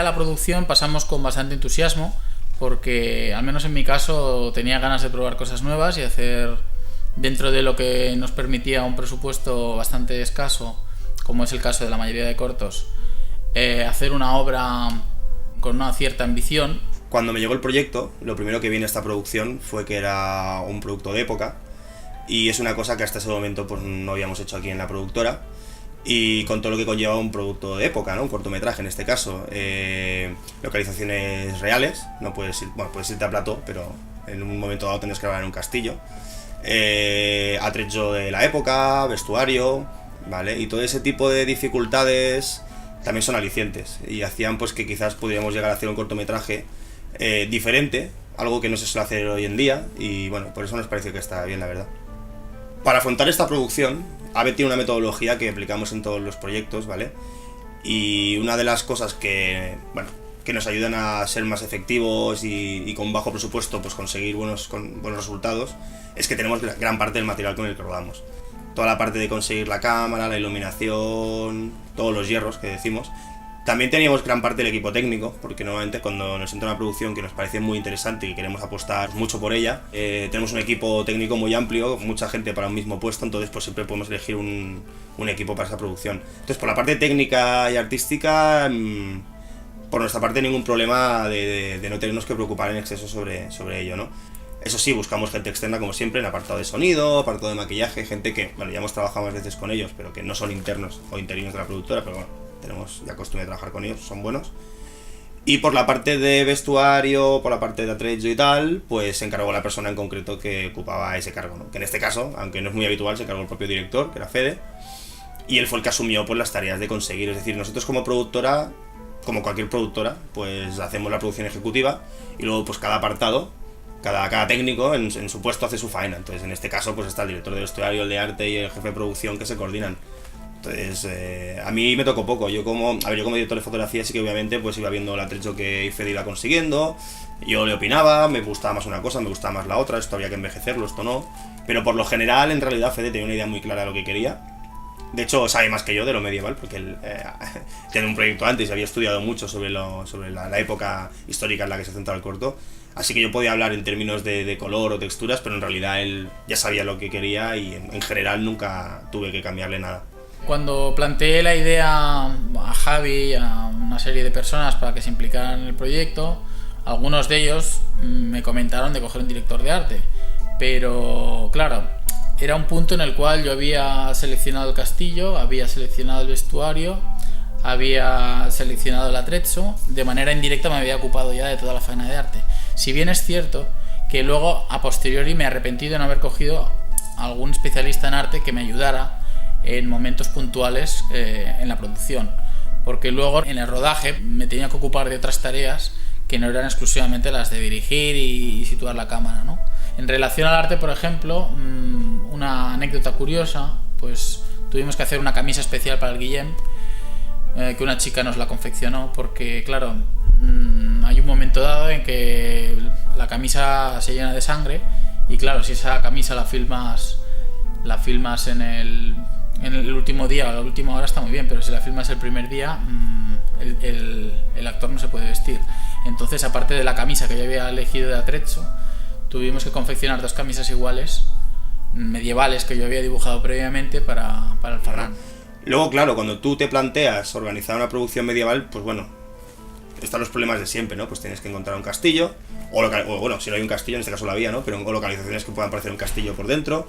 la producción pasamos con bastante entusiasmo, porque al menos en mi caso tenía ganas de probar cosas nuevas y hacer, dentro de lo que nos permitía un presupuesto bastante escaso, como es el caso de la mayoría de cortos, hacer una obra con una cierta ambición. Cuando me llegó el proyecto, lo primero que vi en esta producción fue que era un producto de época, y es una cosa que hasta ese momento pues no habíamos hecho aquí en la productora, y con todo lo que conlleva un producto de época, ¿no? Un cortometraje en este caso, localizaciones reales, no puedes ir, bueno, puedes irte a plató, pero en un momento dado tienes que grabar en un castillo, atrecho de la época, vestuario, ¿vale? Y todo ese tipo de dificultades también son alicientes y hacían pues que quizás pudiéramos llegar a hacer un cortometraje diferente, algo que no se suele hacer hoy en día, y bueno, por eso nos parece que está bien, la verdad. Para afrontar esta producción, AVE tiene una metodología que aplicamos en todos los proyectos, ¿vale? Y una de las cosas que, bueno, que nos ayudan a ser más efectivos y con bajo presupuesto pues conseguir buenos resultados, es que tenemos gran parte del material con el que rodamos. Toda la parte de conseguir la cámara, la iluminación, todos los hierros que decimos. También teníamos gran parte del equipo técnico, porque normalmente cuando nos entra una producción que nos parece muy interesante y queremos apostar mucho por ella, tenemos un equipo técnico muy amplio, mucha gente para un mismo puesto, entonces pues siempre podemos elegir un equipo para esa producción. Entonces por la parte técnica y artística, por nuestra parte ningún problema de no tenernos que preocupar en exceso sobre ello, ¿no? Eso sí, buscamos gente externa como siempre en apartado de sonido, apartado de maquillaje, gente que, bueno, ya hemos trabajado más veces con ellos, pero que no son internos o interinos de la productora, pero bueno, tenemos ya costumbre de trabajar con ellos, son buenos. Y por la parte de vestuario, por la parte de atrecho y tal, pues se encargó la persona en concreto que ocupaba ese cargo, ¿no? Que en este caso, aunque no es muy habitual, se encargó el propio director, que era Fede, y él fue el que asumió pues las tareas de conseguir. Es decir, nosotros como productora, como cualquier productora, pues hacemos la producción ejecutiva y luego pues cada apartado, cada técnico en su puesto hace su faena. Entonces en este caso pues está el director de vestuario, el de arte y el jefe de producción que se coordinan. Entonces a mí me tocó poco. Yo como director de fotografía sí que obviamente pues iba viendo el atrecho que Fede iba consiguiendo, yo le opinaba, me gustaba más una cosa, me gustaba más la otra, esto había que envejecerlo, esto no, pero por lo general en realidad Fede tenía una idea muy clara de lo que quería. De hecho sabe más que yo de lo medieval, porque él tiene un proyecto antes y había estudiado mucho sobre la época histórica en la que se centraba el corto. Así que yo podía hablar en términos de color o texturas, pero en realidad él ya sabía lo que quería y en general nunca tuve que cambiarle nada. Cuando planteé la idea a Javi y a una serie de personas para que se implicaran en el proyecto, algunos de ellos me comentaron de coger un director de arte, pero claro, era un punto en el cual yo había seleccionado el castillo, había seleccionado el vestuario, había seleccionado el atrecho, de manera indirecta me había ocupado ya de toda la faena de arte. Si bien es cierto que luego a posteriori me arrepentí de no haber cogido algún especialista en arte que me ayudara en momentos puntuales en la producción, porque luego en el rodaje me tenía que ocupar de otras tareas que no eran exclusivamente las de dirigir y situar la cámara, ¿no? En relación al arte, por ejemplo, una anécdota curiosa, pues tuvimos que hacer una camisa especial para el Guillem, que una chica nos la confeccionó, porque claro, hay un momento dado en que la camisa se llena de sangre y claro, si esa camisa la filmas en el último día o la última hora está muy bien, pero si la filmas el primer día, el actor no se puede vestir. Entonces, aparte de la camisa que yo había elegido de atrecho, tuvimos que confeccionar dos camisas iguales, medievales, que yo había dibujado previamente para el Ferran. Luego, claro, cuando tú te planteas organizar una producción medieval, pues bueno, están los problemas de siempre, ¿no? Pues tienes que encontrar un castillo, o bueno, si no hay un castillo, en este caso lo había, ¿no? Pero o localizaciones que puedan parecer un castillo por dentro.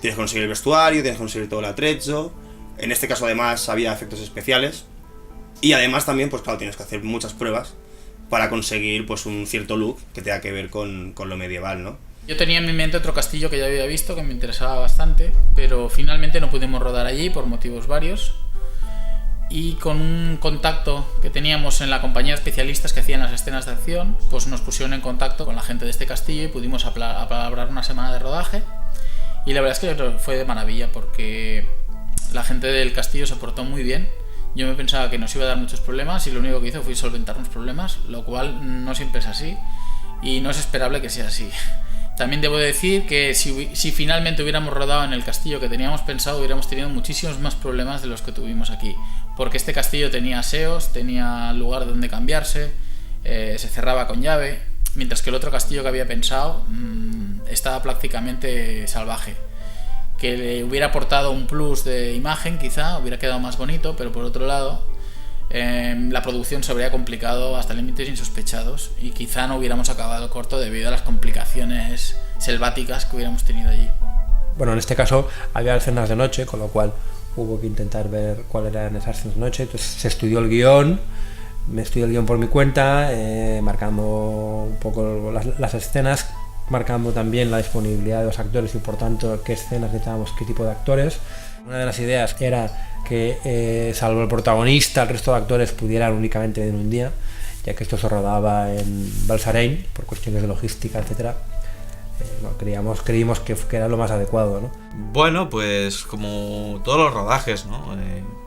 Tienes que conseguir el vestuario, tienes que conseguir todo el atrecho. En este caso además había efectos especiales. Y además también, pues claro, tienes que hacer muchas pruebas para conseguir pues un cierto look que tenga que ver con lo medieval, ¿no? Yo tenía en mi mente otro castillo que ya había visto, que me interesaba bastante, pero finalmente no pudimos rodar allí por motivos varios. Y con un contacto que teníamos en la compañía de especialistas que hacían las escenas de acción, pues nos pusieron en contacto con la gente de este castillo y pudimos apalabrar una semana de rodaje. Y la verdad es que fue de maravilla, porque la gente del castillo se portó muy bien. Yo me pensaba que nos iba a dar muchos problemas y lo único que hizo fue solventarnos problemas, lo cual no siempre es así y no es esperable que sea así. También debo decir que si finalmente hubiéramos rodado en el castillo que teníamos pensado, hubiéramos tenido muchísimos más problemas de los que tuvimos aquí. Porque este castillo tenía aseos, tenía lugar donde cambiarse, se cerraba con llave, mientras que el otro castillo que había pensado estaba prácticamente salvaje. Que le hubiera aportado un plus de imagen, quizá, hubiera quedado más bonito, pero por otro lado, la producción se habría complicado hasta límites insospechados y quizá no hubiéramos acabado corto debido a las complicaciones selváticas que hubiéramos tenido allí. Bueno, en este caso había escenas de noche, con lo cual hubo que intentar ver cuáles eran esas escenas de noche. Entonces se estudió el guión, me estudié el guión por mi cuenta, marcando un poco las escenas, marcando también la disponibilidad de los actores y por tanto qué escenas necesitábamos, qué tipo de actores. Una de las ideas era que salvo el protagonista, el resto de actores pudieran únicamente venir un día, ya que esto se rodaba en Balsareny por cuestiones de logística, etcétera. Creímos que era lo más adecuado, ¿no? Bueno, pues como todos los rodajes, ¿no?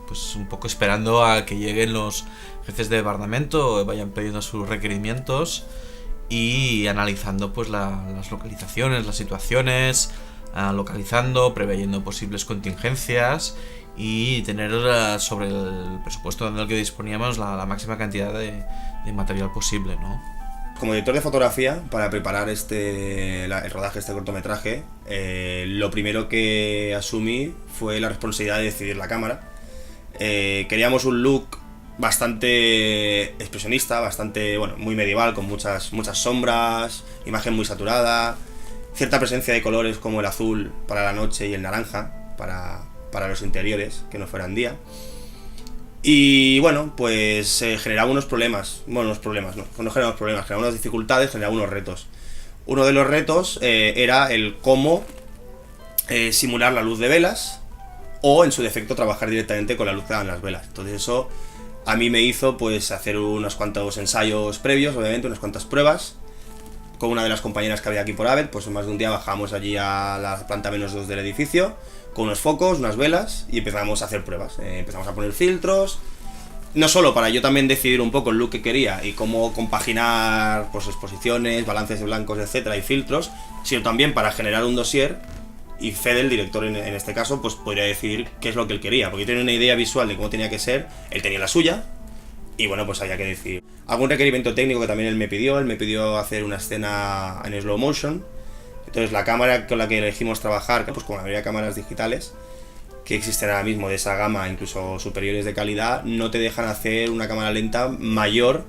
Pues un poco esperando a que lleguen los jefes de departamento, vayan pidiendo sus requerimientos y analizando pues las localizaciones, las situaciones, localizando, preveyendo posibles contingencias y tener sobre el presupuesto en el que disponíamos la máxima cantidad de material posible, ¿no? Como director de fotografía, para preparar el rodaje de este cortometraje, lo primero que asumí fue la responsabilidad de decidir la cámara. Queríamos un look bastante expresionista, bastante, muy medieval, con muchas sombras, imagen muy saturada, cierta presencia de colores como el azul para la noche y el naranja para los interiores, que no fueran día. Y pues generaba unos problemas, no generaba problemas, generaba unas dificultades, generaba unos retos. Uno de los retos era el cómo simular la luz de velas o en su defecto trabajar directamente con la luz que daban las velas. Entonces eso a mí me hizo pues hacer unos cuantos ensayos previos, obviamente, unas cuantas pruebas. Con una de las compañeras que había aquí por Avet, pues más de un día bajamos allí a la planta -2 del edificio con unos focos, unas velas y empezamos a hacer pruebas. Empezamos a poner filtros, no solo para yo también decidir un poco el look que quería y cómo compaginar pues exposiciones, balances de blancos, etcétera, y filtros, sino también para generar un dossier y Fede, el director en este caso, pues podría decidir qué es lo que él quería, porque yo tenía una idea visual de cómo tenía que ser, él tenía la suya y pues había que decidir. Algún requerimiento técnico que también él me pidió hacer una escena en slow motion. Entonces la cámara con la que elegimos trabajar, pues como la mayoría de cámaras digitales que existen ahora mismo de esa gama, incluso superiores de calidad, no te dejan hacer una cámara lenta mayor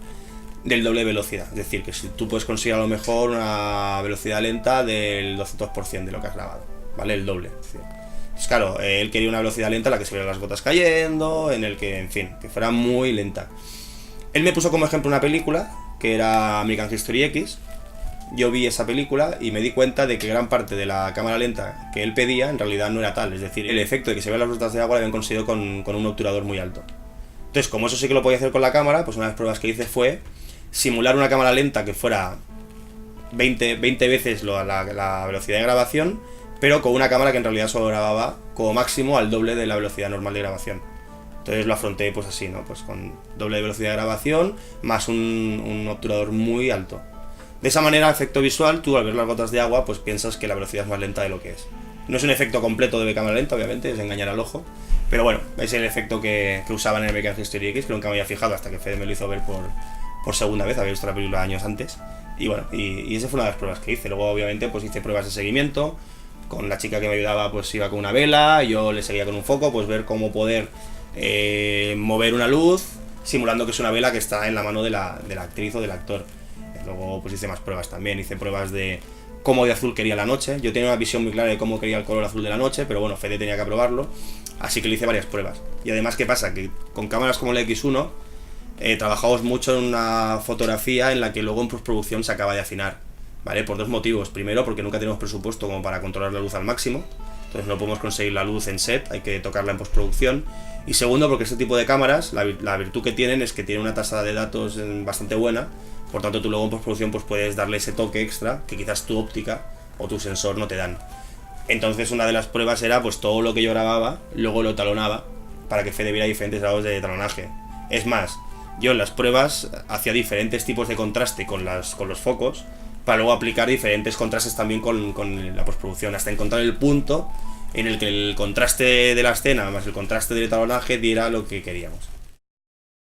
del doble de velocidad. Es decir, que si tú puedes conseguir a lo mejor una velocidad lenta del 200% de lo que has grabado, ¿vale? El doble. Pues claro, él quería una velocidad lenta en la que se vieran las gotas cayendo, en el que, en fin, que fuera muy lenta. Él me puso como ejemplo una película que era American History X. Yo vi esa película y me di cuenta de que gran parte de la cámara lenta que él pedía en realidad no era tal. Es decir, el efecto de que se vean las gotas de agua lo habían conseguido con un obturador muy alto. Entonces, como eso sí que lo podía hacer con la cámara, pues una de las pruebas que hice fue simular una cámara lenta que fuera 20 veces la velocidad de grabación, pero con una cámara que en realidad solo grababa como máximo al doble de la velocidad normal de grabación. Entonces lo afronté pues así, ¿no? Pues con doble de velocidad de grabación más un obturador muy alto. De esa manera, efecto visual, tú al ver las gotas de agua, pues piensas que la velocidad es más lenta de lo que es. No es un efecto completo de cámara lenta, obviamente, es engañar al ojo. Pero bueno, es el efecto que usaban en American History X, que nunca me había fijado hasta que Fede me lo hizo ver por segunda vez, había visto la película años antes. Y bueno, y esa fue una de las pruebas que hice. Luego, obviamente, pues hice pruebas de seguimiento. Con la chica que me ayudaba, pues iba con una vela, yo le seguía con un foco, pues ver cómo poder mover una luz, simulando que es una vela que está en la mano de la actriz o del actor. Luego pues hice más pruebas también, hice pruebas de cómo de azul quería la noche. Yo tenía una visión muy clara de cómo quería el color azul de la noche, pero bueno, Fede tenía que aprobarlo, así que le hice varias pruebas. Y además, ¿qué pasa? Que con cámaras como la X1 trabajamos mucho en una fotografía en la que luego en postproducción se acaba de afinar, ¿vale? Por dos motivos. Primero, porque nunca tenemos presupuesto como para controlar la luz al máximo, entonces no podemos conseguir la luz en set, hay que tocarla en postproducción. Y segundo, porque este tipo de cámaras, la virtud que tienen es que tienen una tasa de datos bastante buena. Por tanto, tú luego en postproducción pues puedes darle ese toque extra que quizás tu óptica o tu sensor no te dan. Entonces una de las pruebas era pues todo lo que yo grababa, luego lo talonaba para que Fede viera diferentes grados de talonaje. Es más, yo en las pruebas hacía diferentes tipos de contraste con los focos para luego aplicar diferentes contrastes también con la postproducción, hasta encontrar el punto en el que el contraste de la escena más el contraste del talonaje diera lo que queríamos.